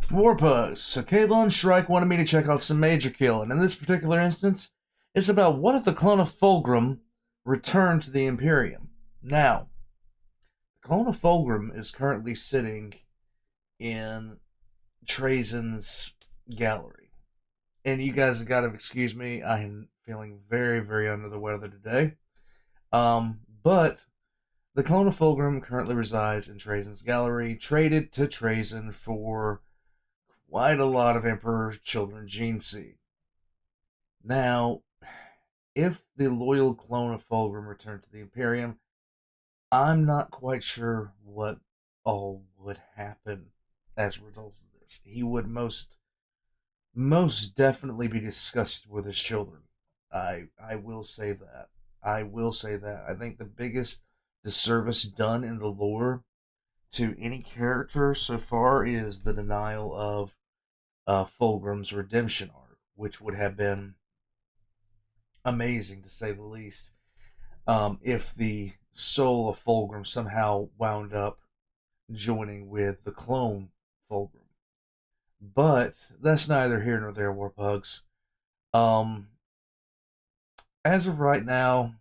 Warpugs. So Kayla and Shrike wanted me to check out some Majorkill, and in this particular instance, it's about what if the clone of Fulgrim returned to the Imperium. Now, the clone of Fulgrim is currently sitting in Trazyn's gallery. And you guys have got to excuse me, I am feeling very, very under the weather today. But the clone of Fulgrim currently resides in Trazyn's gallery, traded to Trazyn for quite a lot of Emperor's children gene seed. Now, if the loyal clone of Fulgrim returned to the Imperium, I'm not quite sure what all would happen as a result of this. He would most definitely be disgusted with his children. I will say that. I will say that. I think the biggest disservice done in the lore to any character so far is the denial of Fulgrim's redemption arc, which would have been amazing to say the least. If the soul of Fulgrim somehow wound up joining with the clone Fulgrim. But that's neither here nor there, Warpugs. Um, as of right now,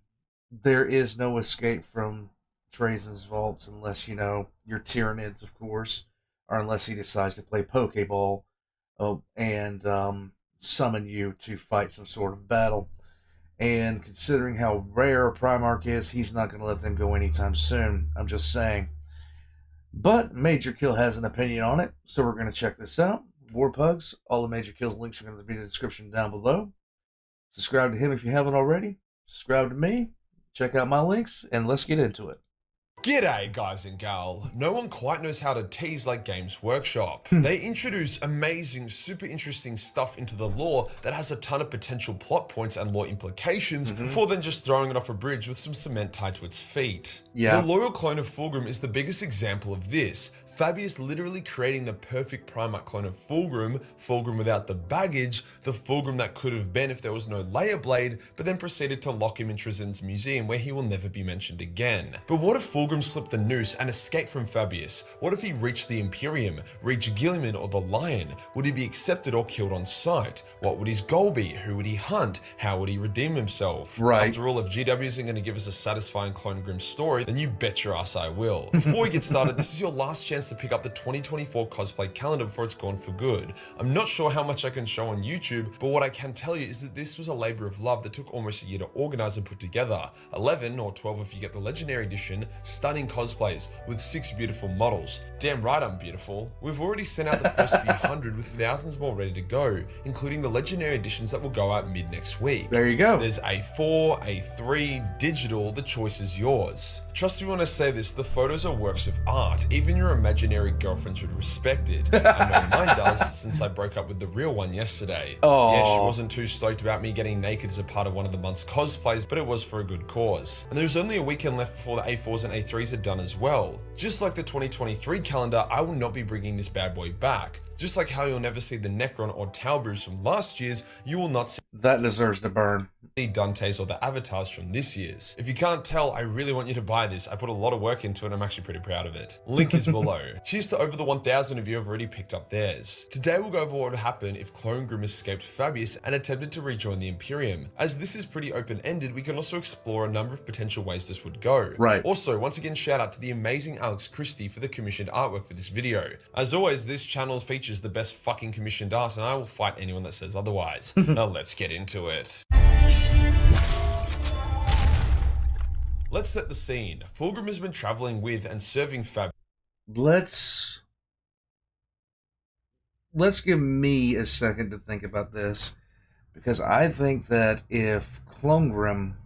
there is no escape from Trazyn's vaults unless, your Tyranids, of course, or unless he decides to play Pokeball and summon you to fight some sort of battle. And considering how rare a Primarch is, he's not going to let them go anytime soon. I'm just saying. But Majorkill has an opinion on it, so we're going to check this out. Warpugs, all the Majorkill's links are going to be in the description down below. Subscribe to him if you haven't already. Subscribe to me. Check out my links, and let's get into it. G'day guys and gal. No one quite knows how to tease like Games Workshop. They introduce amazing, super interesting stuff into the lore that has a ton of potential plot points and lore implications before then just throwing it off a bridge with some cement tied to its feet. Yeah. The loyal clone of Fulgrim is the biggest example of this. Fabius literally creating the perfect Primarch clone of Fulgrim, Fulgrim without the baggage, the Fulgrim that could have been if there was no layer blade, but then proceeded to lock him in Trazyn's museum where he will never be mentioned again. But what if Fulgrim slipped the noose and escaped from Fabius? What if he reached the Imperium, reached Guilliman or the Lion? Would he be accepted or killed on sight? What would his goal be? Who would he hunt? How would he redeem himself? Right. After all, if GW isn't going to give us a satisfying Clone Grim story, then you bet your ass I will. Before we get started, this is your last chance to pick up the 2024 cosplay calendar before it's gone for good. I'm not sure how much I can show on YouTube, but what I can tell you is that this was a labor of love that took almost a year to organize and put together. 11 or 12 if you get the Legendary Edition, stunning cosplays with 6 beautiful models. Damn right I'm beautiful. We've already sent out the first few hundred with thousands more ready to go, including the Legendary Editions that will go out mid next week. There you go. There's A4, A3, digital, the choice is yours. Trust me when I say this, the photos are works of art. Even your imaginary girlfriends would respect it. I know mine does since I broke up with the real one yesterday. Aww. Yeah, she wasn't too stoked about me getting naked as a part of one of the month's cosplays, but it was for a good cause. And there's only a weekend left before the A4s and A3s are done as well. Just like the 2023 calendar, I will not be bringing this bad boy back. Just like how you'll never see the Necron or Talbrews from last year's, you will not see That deserves to burn. Dante's or the avatars from this year's. If you can't tell, I really want you to buy this. I put a lot of work into it and I'm actually pretty proud of it. Link is below. Cheers to over the 1,000 of you who have already picked up theirs. Today we'll go over what would happen if Clone Grim escaped Fabius and attempted to rejoin the Imperium. As this is pretty open-ended, we can also explore a number of potential ways this would go. Right. Also, once again, shout out to the amazing Alex Christie for the commissioned artwork for this video. As always, this channel features the best fucking commissioned art and I will fight anyone that says otherwise. Now let's get into it. Let's set the scene. Fulgrim has been traveling with and serving Fabius. Let's give me a second to think about this, because I think that if Clone Grim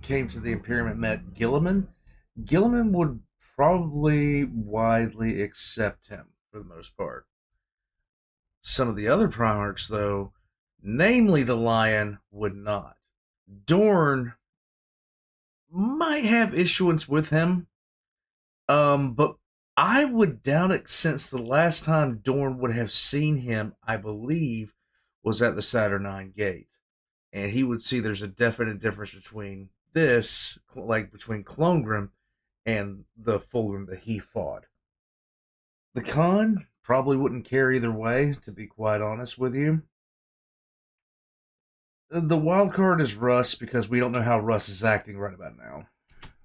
came to the Imperium and met Guilliman would probably widely accept him for the most part. Some of the other Primarchs, though, namely the Lion, would not. Dorn might have issuance with him, but I would doubt it, since the last time Dorn would have seen him, I believe, was at the Saturnine Gate. And he would see there's a definite difference between this, like between Clone Grim and the Fulgrim that he fought. The con, Probably wouldn't care either way, to be quite honest with you. The wild card is Russ because we don't know how Russ is acting right about now.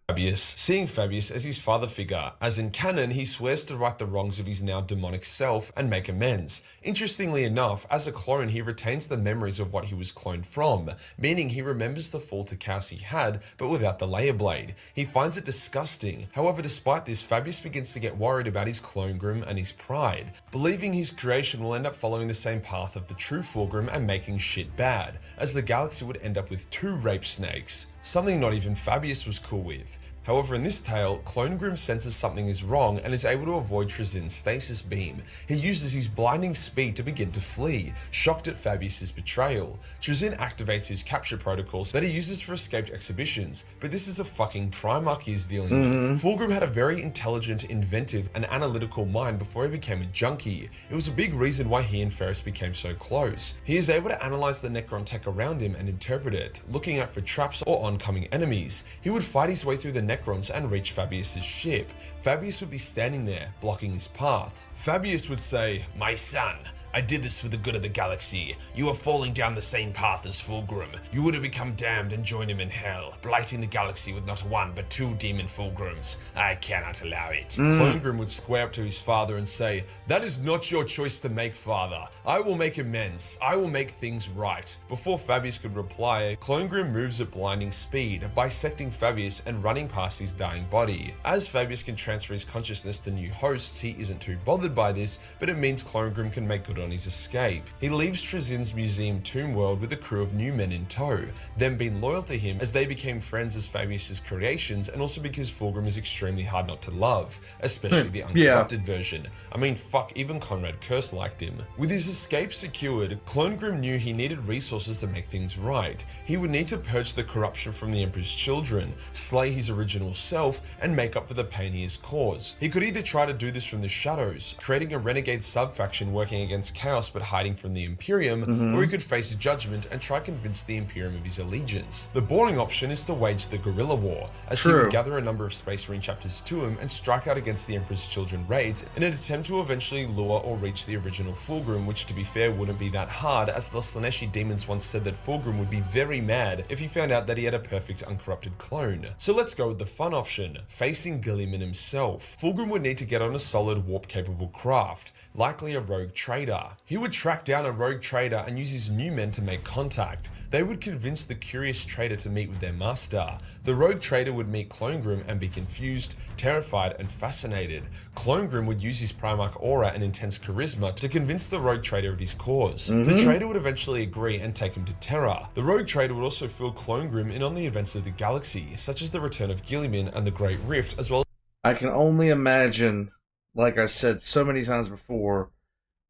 Fabius, seeing Fabius as his father figure, as in canon, he swears to right the wrongs of his now demonic self and make amends. Interestingly enough, as a clone, he retains the memories of what he was cloned from, meaning he remembers the fall to chaos he had, but without the layer blade. He finds it disgusting. However, despite this, Fabius begins to get worried about his clone-grim and his pride, believing his creation will end up following the same path of the true Fulgrim and making shit bad, as the galaxy would end up with 2 rape snakes, something not even Fabius was cool with. However, in this tale, Clone-Grim senses something is wrong and is able to avoid Trazyn's stasis beam. He uses his blinding speed to begin to flee, shocked at Fabius' betrayal. Trazyn activates his capture protocols that he uses for escaped exhibitions, but this is a fucking Primarch he is dealing with. Fulgrim had a very intelligent, inventive, and analytical mind before he became a junkie. It was a big reason why he and Ferris became so close. He is able to analyze the Necron tech around him and interpret it, looking out for traps or oncoming enemies. He would fight his way through the Necrons and reach Fabius' ship. Fabius would be standing there, blocking his path. Fabius would say, "My son, I did this for the good of the galaxy. You are falling down the same path as Fulgrim. You would have become damned and joined him in hell, blighting the galaxy with not 1 but 2 demon Fulgrims. I cannot allow it." Clone-Grim would square up to his father and say, "That is not your choice to make, father. I will make amends. I will make things right." Before Fabius could reply, Clone-Grim moves at blinding speed, bisecting Fabius and running past his dying body. As Fabius can transfer his consciousness to new hosts, he isn't too bothered by this, but it means Clone-Grim can make good on his escape. He leaves Trazyn's museum tomb world with a crew of new men in tow, them being loyal to him as they became friends as Fabius' creations, and also because Fulgrim is extremely hard not to love, especially the uncorrupted version. I mean, fuck, even Conrad Curse liked him. With his escape secured, Clone-Grim knew he needed resources to make things right. He would need to purge the corruption from the Emperor's children, slay his original self, and make up for the pain he has caused. He could either try to do this from the shadows, creating a renegade sub-faction working against chaos but hiding from the Imperium, or he could face judgment and try to convince the Imperium of his allegiance. The boring option is to wage the guerrilla war, as he would gather a number of Space Marine chapters to him and strike out against the Emperor's children raids in an attempt to eventually lure or reach the original Fulgrim, which to be fair wouldn't be that hard, as the Slaaneshi demons once said that Fulgrim would be very mad if he found out that he had a perfect uncorrupted clone. So let's go with the fun option, facing Guilliman himself. Fulgrim would need to get on a solid warp-capable craft, likely a rogue trader. He would track down a rogue trader and use his new men to make contact. They would convince the curious trader to meet with their master. The rogue trader would meet Clone-Grim and be confused, terrified, and fascinated. Clone-Grim would use his Primarch aura and intense charisma to convince the rogue trader of his cause. The trader would eventually agree and take him to Terra. The rogue trader would also fill Clone-Grim in on the events of the galaxy, such as the return of Guilliman and the Great Rift, as well as I can only imagine, like I said so many times before,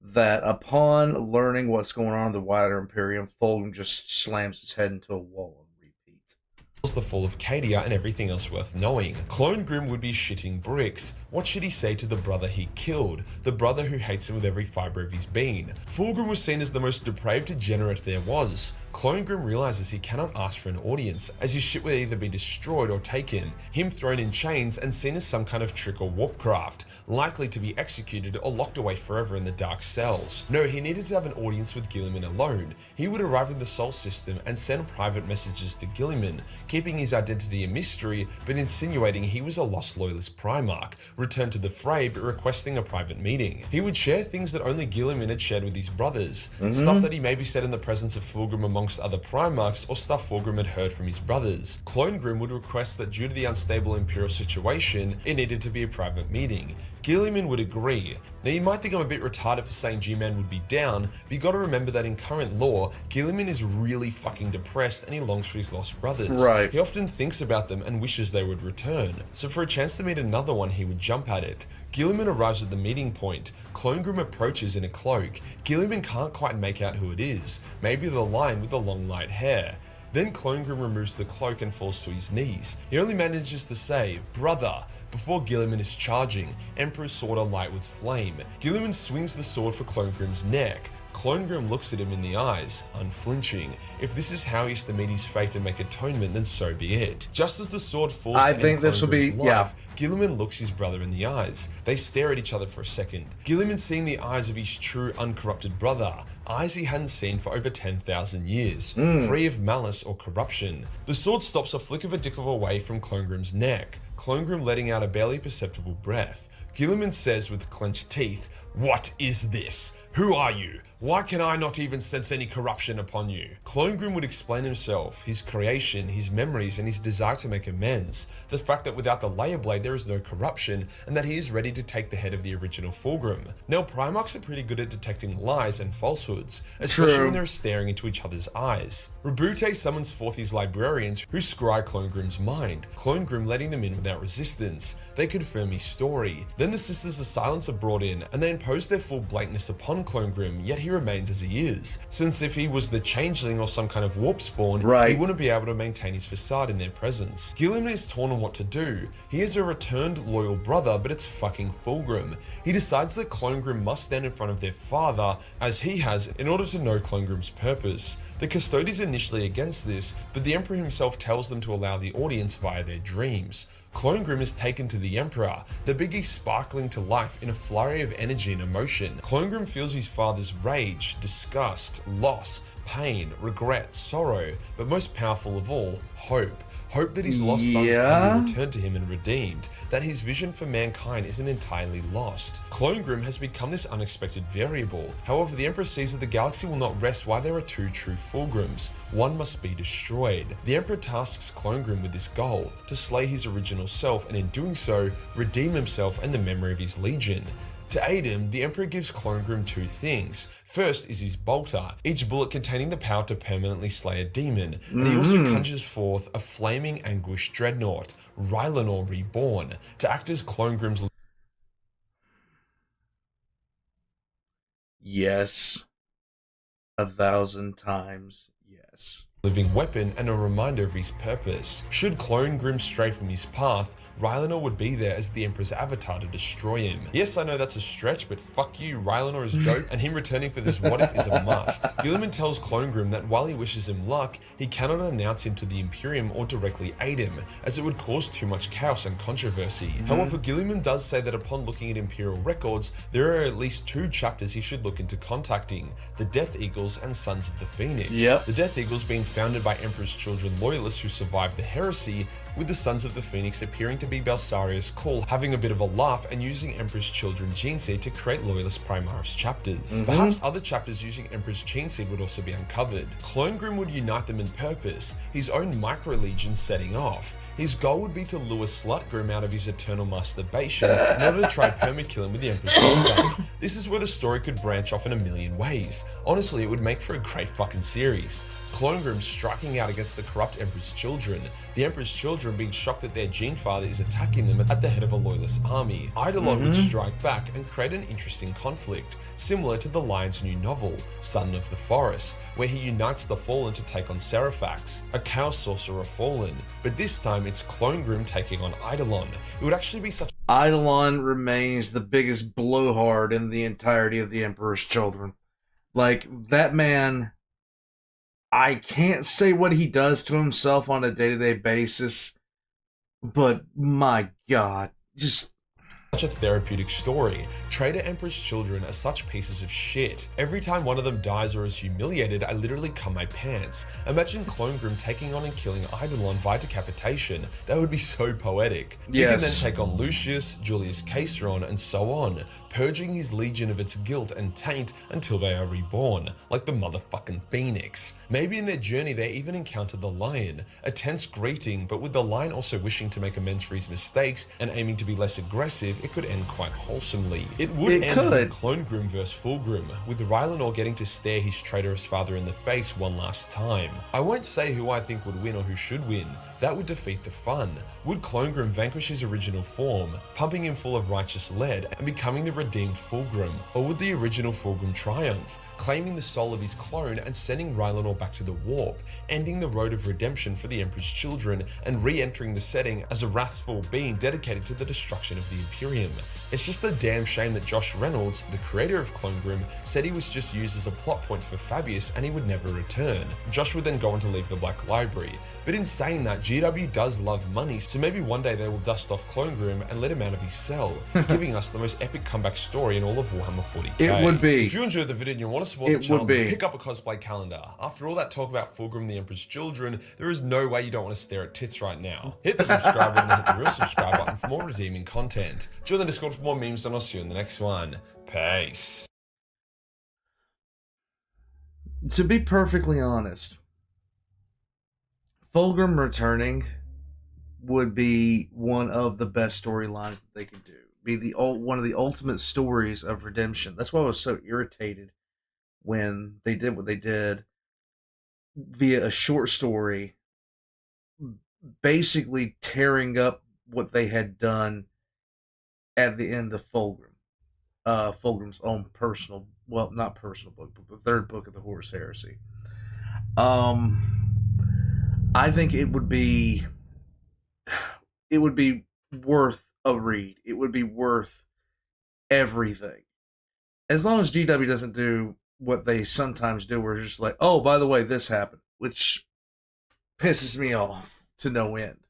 that upon learning what's going on in the wider Imperium, Fulgrim just slams his head into a wall and repeat. the fall of Cadia and everything else worth knowing. Clone-Grim would be shitting bricks. What should he say to the brother he killed? The brother who hates him with every fibre of his being. Fulgrim was seen as the most depraved degenerate there was. Clone-Grim realizes he cannot ask for an audience, as his ship will either be destroyed or taken, him thrown in chains and seen as some kind of trick or warpcraft, likely to be executed or locked away forever in the dark cells. No, he needed to have an audience with Guilliman alone. He would arrive in the Sol system and send private messages to Guilliman, keeping his identity a mystery, but insinuating he was a lost loyalist Primarch, return to the fray but requesting a private meeting. He would share things that only Guilliman had shared with his brothers, stuff that he maybe said in the presence of Fulgrim amongst other Primarchs, or stuff Fulgrim had heard from his brothers. Clone-Grim would request that due to the unstable Imperial situation, it needed to be a private meeting. Guilliman would agree. Now you might think I'm a bit retarded for saying G-Man would be down, but you gotta remember that in current lore, Guilliman is really fucking depressed and he longs for his lost brothers. Right. He often thinks about them and wishes they would return. So for a chance to meet another one, he would jump at it. Guilliman arrives at the meeting point. Clone-Grim approaches in a cloak. Guilliman can't quite make out who it is. Maybe the lion with the long light hair. Then Clone-Grim removes the cloak and falls to his knees. He only manages to say, "Brother," before Guilliman is charging, Emperor's sword alight with flame. Guilliman swings the sword for Clone-Grim's neck. Clone looks at him in the eyes, unflinching. If this is how he's to meet his fate and make atonement, then so be it. Just as the sword falls to end Clone life, Guilliman looks his brother in the eyes. They stare at each other for a second. Guilliman seeing the eyes of his true, uncorrupted brother, eyes he hadn't seen for over 10,000 years, free of malice or corruption. The sword stops a flick of a dick away from Clone neck, Clone letting out a barely perceptible breath. Guilliman says with clenched teeth, "What is this? Who are you? Why can I not even sense any corruption upon you?" Clone would explain himself, his creation, his memories, and his desire to make amends. The fact that without the Layer Blade there is no corruption, and that he is ready to take the head of the original Fulgrim. Now, Primarchs are pretty good at detecting lies and falsehoods, especially when they're staring into each other's eyes. Rabute summons forth his librarians, who scry Clone mind, Clone letting them in without resistance. They confirm his story. Then the Sisters of Silence are brought in, and they impose their full blatantness upon Clone yet he remains as he is, since if he was the changeling or some kind of warp spawn, he wouldn't be able to maintain his facade in their presence. Guilliman is torn on what to do. He is a returned loyal brother, but it's fucking Fulgrim. He decides that Clone must stand in front of their father, as he has, in order to know Clone purpose. The Custodies initially against this, but the Emperor himself tells them to allow the audience via their dreams. Clone is taken to the Emperor, the biggie sparkling to life in a flurry of energy and emotion. Clone feels his father's rage, disgust, loss, pain, regret, sorrow, but most powerful of all, hope. Hope that his lost sons can be returned to him and redeemed, that his vision for mankind isn't entirely lost. Clone has become this unexpected variable. However, the Emperor sees that the galaxy will not rest while there are two true Fulgrims. One must be destroyed. The Emperor tasks Clone with this goal, to slay his original self, and in doing so, redeem himself and the memory of his legion. To aid him, the Emperor gives Clone two things. First is his bolter, each bullet containing the power to permanently slay a demon, and he also conjures forth a flaming anguish dreadnought, Rylanor reborn, to act as Clone Yes. 1,000 times yes. living weapon and a reminder of his purpose. Should Clone stray from his path, Rylanor would be there as the Emperor's avatar to destroy him. Yes, I know that's a stretch, but fuck you, Rylanor is dope, and him returning for this what if is a must. Guilliman tells Clone that while he wishes him luck, he cannot announce him to the Imperium or directly aid him, as it would cause too much chaos and controversy. However, Guilliman does say that upon looking at Imperial records, there are at least 2 chapters he should look into contacting, the Death Eagles and Sons of the Phoenix. The Death Eagles being founded by Emperor's children loyalists who survived the heresy, with the Sons of the Phoenix appearing to be Balsarius Call having a bit of a laugh and using Emperor's children gene seed to create loyalist Primarchs chapters. Perhaps other chapters using Emperor's gene seed would also be uncovered. Clone would unite them in purpose, his own micro-legion setting off. His goal would be to lure Slutgrim out of his eternal masturbation in order to try permakill him with the Emperor's Bloodline. This is where the story could branch off in a million ways. Honestly, it would make for a great fucking series. Clone striking out against the corrupt Emperor's children, the Emperor's children being shocked that their gene father is attacking them at the head of a loyalist army. Eidolon would strike back and create an interesting conflict, similar to the Lion's new novel, Son of the Forest, where he unites the Fallen to take on Seraphax, a Chaos Sorcerer Fallen, but this time it's Clone taking on Eidolon. It would actually be such Eidolon remains the biggest blowhard in the entirety of the Emperor's Children. Like, that man, I can't say what he does to himself on a day-to-day basis, but my God, just such a therapeutic story. Traitor Emperor's children are such pieces of shit. Every time one of them dies or is humiliated, I literally cum my pants. Imagine Clone taking on and killing Eidolon via decapitation. That would be so poetic. He can then take on Lucius, Julius Caesron, and so on, purging his legion of its guilt and taint until they are reborn, like the motherfucking Phoenix. Maybe in their journey they even encounter the Lion, a tense greeting, but with the Lion also wishing to make amends for his mistakes and aiming to be less aggressive, it could end quite wholesomely. It would end with Clone vs Fulgrim, with Rylanor getting to stare his traitorous father in the face one last time. I won't say who I think would win or who should win. That would defeat the fun. Would Clone vanquish his original form, pumping him full of righteous lead and becoming the redeemed Fulgrim? Or would the original Fulgrim triumph, claiming the soul of his clone and sending Rylanor back to the warp, ending the road of redemption for the Emperor's children and re-entering the setting as a wrathful being dedicated to the destruction of the Imperium? Imperium. It's just a damn shame that Josh Reynolds, the creator of Fulgrim, said he was just used as a plot point for Fabius and he would never return. Josh would then go on to leave the Black Library. But in saying that, GW does love money, so maybe one day they will dust off Fulgrim and let him out of his cell, giving us the most epic comeback story in all of Warhammer 40k. It would be. If you enjoyed the video and you want to support the channel, then pick up a cosplay calendar. After all that talk about Fulgrim the Emperor's Children, there is no way you don't want to stare at tits right now. Hit the subscribe button and hit the real subscribe button for more redeeming content. Join the Discord for more memes and I'll see you in the next one. Peace. To be perfectly honest, Fulgrim returning would be one of the best storylines that they could do. Be one of the ultimate stories of redemption. That's why I was so irritated when they did what they did via a short story, basically tearing up what they had done at the end of Fulgrim. Fulgrim's own personal, well, not personal book, but the third book of the Horus Heresy. I think it would be worth a read. It would be worth everything. As long as GW doesn't do what they sometimes do, where it's just like, oh, by the way, this happened, which pisses me off to no end.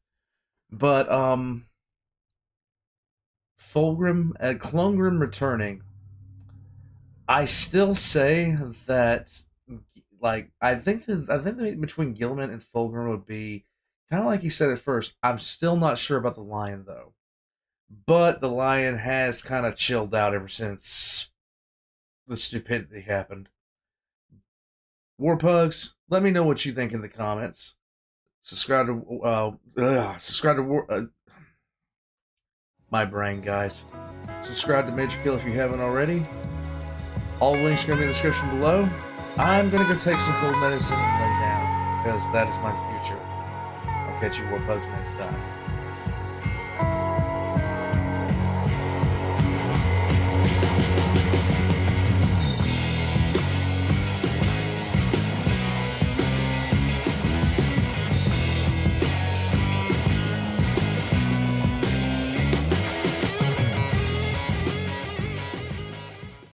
But Fulgrim returning, I still say that, like, I think that between Gilman and Fulgrim would be kind of like you said at first. I'm still not sure about the Lion though, but the Lion has kind of chilled out ever since the stupidity happened. Warpugs, let me know what you think in the comments. Subscribe to my brain, guys. Subscribe to Majorkill if you haven't already. All links are going to be in the description below. I'm going to go take some cold medicine and lay down, because that is my future. I'll catch you warpugs next time.